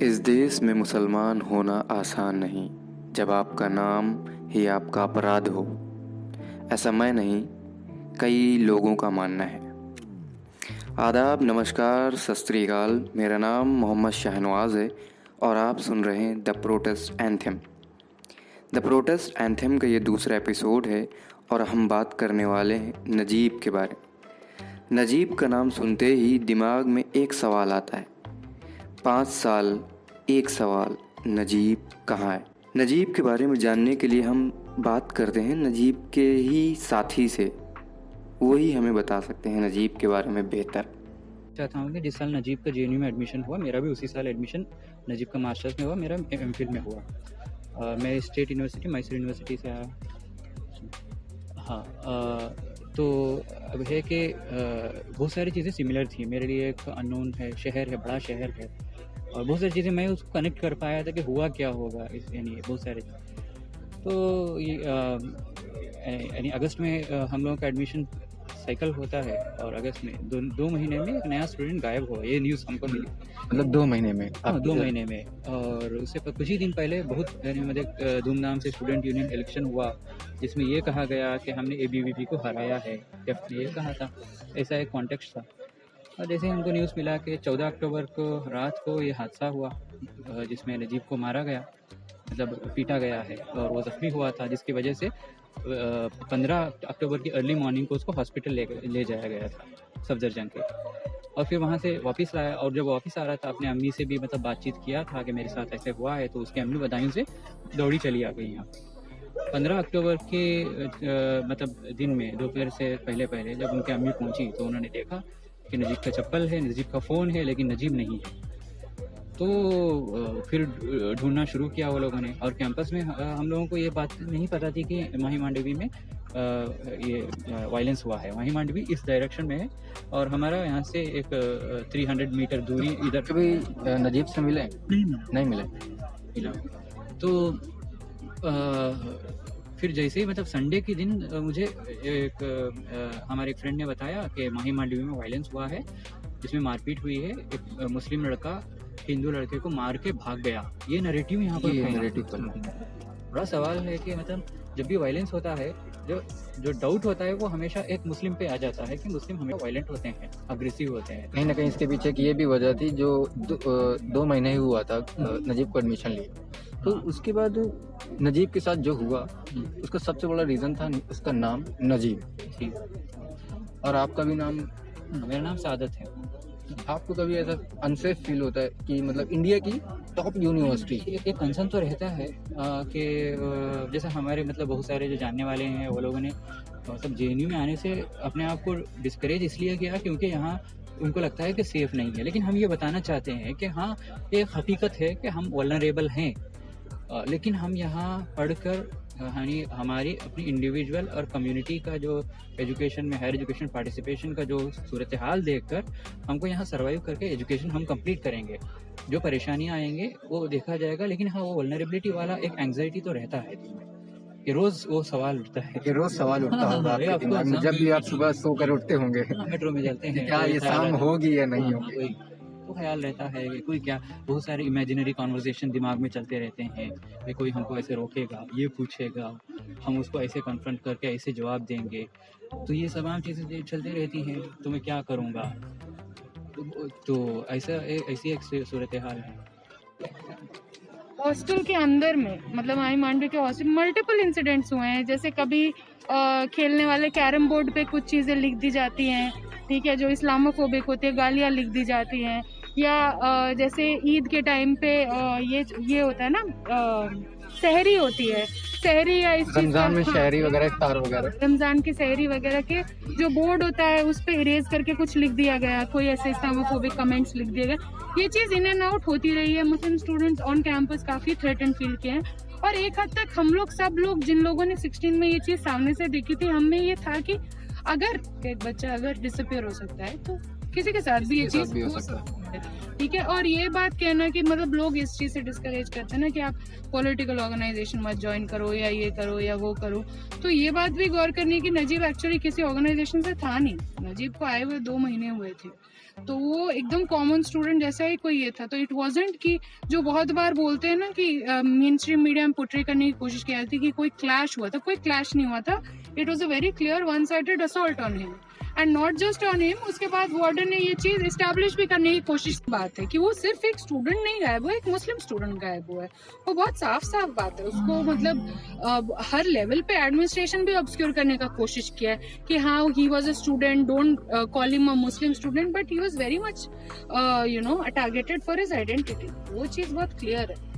इस देश में मुसलमान होना आसान नहीं, जब आपका नाम ही आपका अपराध हो। ऐसा मैं नहीं, कई लोगों का मानना है। आदाब, नमस्कार, सत श्री अकाल। मेरा नाम मोहम्मद शाहनवाज है और आप सुन रहे हैं the protest anthem. The protest anthem का ये दूसरा एपिसोड है और हम बात करने वाले हैं नजीब के बारे में। नजीब का नाम सुनते ही दिमाग में एक सवाल आता है, 5 साल एक सवाल, नजीब कहाँ है। नजीब के बारे में जानने के लिए हम बात करते हैं नजीब के ही साथी से। वही हमें बता सकते हैं नजीब के बारे में बेहतर। चाहता हूँ कि जिस साल नजीब का जेएनयू में एडमिशन हुआ, मेरा भी उसी साल एडमिशन नजीब का मास्टर्स में हुआ, मेरा एमफिल में हुआ। मैं स्टेट यूनिवर्सिटी मैसूर यूनिवर्सिटी से आया। हाँ, तो अब है कि बहुत सारी चीज़ें सिमिलर थी मेरे लिए। एक अननोन है, शहर है, बड़ा शहर है, और बहुत सारी चीज़ें मैं उसको कनेक्ट कर पाया था कि हुआ क्या होगा इस, यानी बहुत सारे। तो ये यानी अगस्त में हम लोगों का एडमिशन साइकिल होता है और अगस्त में दो महीने में एक नया स्टूडेंट गायब हुआ, ये न्यूज़ हमको मिली। मतलब 2 महीने में? हाँ, 2 महीने में। और उससे कुछ ही दिन पहले बहुत मतलब धूमधाम से स्टूडेंट यूनियन इलेक्शन हुआ, जिसमें ये कहा गया कि हमने एबीवीपी को हराया है। ये कहा था, ऐसा एक कॉन्टेक्स्ट था। और जैसे हमको न्यूज़ मिला कि 14 अक्टूबर को रात को ये हादसा हुआ जिसमें नजीब को मारा गया, मतलब पीटा गया है और वो जख्मी हुआ था, जिसकी वजह से 15 अक्टूबर की अर्ली मॉर्निंग को उसको हॉस्पिटल ले जाया गया था सफदरजंग के। और फिर वहाँ से वापस लाया, और जब वापस आ रहा था अपने अम्मी से भी मतलब बातचीत किया था कि मेरे साथ ऐसे हुआ है, तो उसकी अम्मी बदायूं से दौड़ी चली आ गई यहाँ। 15 अक्टूबर के मतलब दिन में दोपहर से पहले जब उनकी अम्मी पहुँची तो उन्होंने देखा कि नजीब का चप्पल है, नजीब का फ़ोन है, लेकिन नजीब नहीं है। तो फिर ढूंढना शुरू किया वो लोगों ने। और कैंपस में हम लोगों को ये बात नहीं पता थी कि माही मांडवी में ये वायलेंस हुआ है। माही मांडवी इस डायरेक्शन में है और हमारा यहाँ से एक 300 मीटर दूरी इधर। कभी नजीब से मिले? नहीं मिले। तो फिर जैसे ही मतलब संडे के दिन मुझे एक हमारे एक फ्रेंड ने बताया कि माही मांडवी में वायलेंस हुआ है, जिसमें मारपीट हुई है। एक मुस्लिम लड़का हिंदू लड़के को मार के भाग गया। ये नैरेटिव यहाँ पर बड़ा सवाल है कि मतलब जब भी वायलेंस होता है, जो डाउट होता है वो हमेशा एक मुस्लिम पे आ जाता है कि मुस्लिम हमेशा वायलेंट होते हैं, अग्रेसिव होते हैं। कहीं ना कहीं इसके पीछे की ये भी वजह थी, जो 2 महीने ही हुआ था नजीब को एडमिशन लिए, तो उसके बाद नजीब के साथ जो हुआ उसका सबसे बड़ा रीज़न था उसका नाम नजीब। और आपका भी नाम? मेरा नाम सादत है। आपको कभी ऐसा अनसेफ फील होता है कि मतलब इंडिया की टॉप यूनिवर्सिटी? एक कंसर्न तो रहता है कि जैसे हमारे मतलब बहुत सारे जो जानने वाले हैं वो लोगों ने मतलब जेएनयू में आने से अपने आप को डिस्करेज इसलिए किया क्योंकि यहाँ उनको लगता है कि सेफ नहीं है। लेकिन हम ये बताना चाहते हैं कि हाँ, एक हकीकत है कि हम वल्नरेबल हैं, लेकिन हम यहाँ पढ़कर यानी हमारी अपनी इंडिविजुअल और कम्युनिटी का जो एजुकेशन में हायर एजुकेशन पार्टिसिपेशन का जो सूरत हाल देखकर हमको यहाँ सर्वाइव करके एजुकेशन हम कंप्लीट करेंगे। जो परेशानियाँ आएंगे वो देखा जाएगा, लेकिन हाँ, वो वल्नरेबिलिटी वाला एक एंग्जाइटी तो रहता है कि रोज वो सवाल उठता है। कि रोज सवाल उठता होगा आपके दिमाग में जब भी आप सुबह सोकर उठते होंगे? मेट्रो में चलते हैं, क्या ये शाम होगी या नहीं होगी, तो ख्याल रहता है कि कोई क्या, बहुत सारे इमेजिनरी कॉन्वर्सेशन दिमाग में चलते रहते हैं कि कोई हमको ऐसे रोकेगा, ये पूछेगा, हम उसको ऐसे कन्फ्रंट करके ऐसे जवाब देंगे। तो ये तमाम चीज़ें चलती रहती हैं, तो मैं क्या करूँगा। तो ऐसी एक सूरत हाल है। हॉस्टल के अंदर में मतलब माही मांडवी के हॉस्टल मल्टीपल इंसिडेंट्स हुए हैं। जैसे कभी खेलने वाले कैरम बोर्ड पे कुछ चीज़ें लिख दी जाती हैं, ठीक है, जो इस्लामोफोबिक होती है, गालियाँ लिख दी जाती हैं। या जैसे ईद के टाइम पे ये होता है ना, सहरी होती है, सहरी या इस रमजान में शहरी वगैरह, इफ्तार वगैरह, रमजान की सहरी वगैरह के जो बोर्ड होता है उस पे इरेज करके कुछ लिख दिया गया, कोई ऐसे इस्लामोफोबिक कमेंट्स लिख दिए गए। ये चीज़ इन एंड आउट होती रही है। मुस्लिम स्टूडेंट्स ऑन कैंपस काफ़ी थ्रेटन फील किए हैं, और एक हद तक हम लोग सब लोग जिन लोगों ने 16 में ये चीज़ सामने से देखी थी, हमें ये था कि अगर एक बच्चा अगर डिसअपियर हो सकता है तो किसी के साथ भी ये किसी के चीज साथ भी हो हो सकता है। सकती है। ठीक है, और ये बात कहना कि मतलब लोग इस चीज से डिस्करेज करते हैं ना कि आप पॉलिटिकल ऑर्गेनाइजेशन मत ज्वाइन करो या ये करो या वो करो, तो ये बात भी गौर करनी है कि नजीब एक्चुअली किसी ऑर्गेनाइजेशन से था नहीं। नजीब को आए हुए 2 महीने हुए थे, तो वो एकदम कॉमन स्टूडेंट जैसा ही कोई ये था। तो इट वाजंट कि जो बहुत बार बोलते हैं ना कि मेन स्ट्रीम मीडिया में पोर्ट्रे करने की कोशिश की जाती है कि कोई क्लैश हुआ था, कोई क्लैश नहीं हुआ था। It was a very clear one sided assault on him and not just on him. उसके बाद वार्डन ने ये चीज एस्टैब्लिश भी करने की कोशिश की बात है कि वो सिर्फ एक स्टूडेंट नहीं गायब हुआ, एक मुस्लिम स्टूडेंट गायब हुआ है। वो बहुत साफ साफ बात है। उसको मतलब हर लेवल पे एडमिनिस्ट्रेशन भी ऑब्स्क्योर करने का कोशिश किया है कि हाँ he was a student, don't call him a Muslim student, but he was very much targeted for his identity. वो चीज बहुत क्लियर है।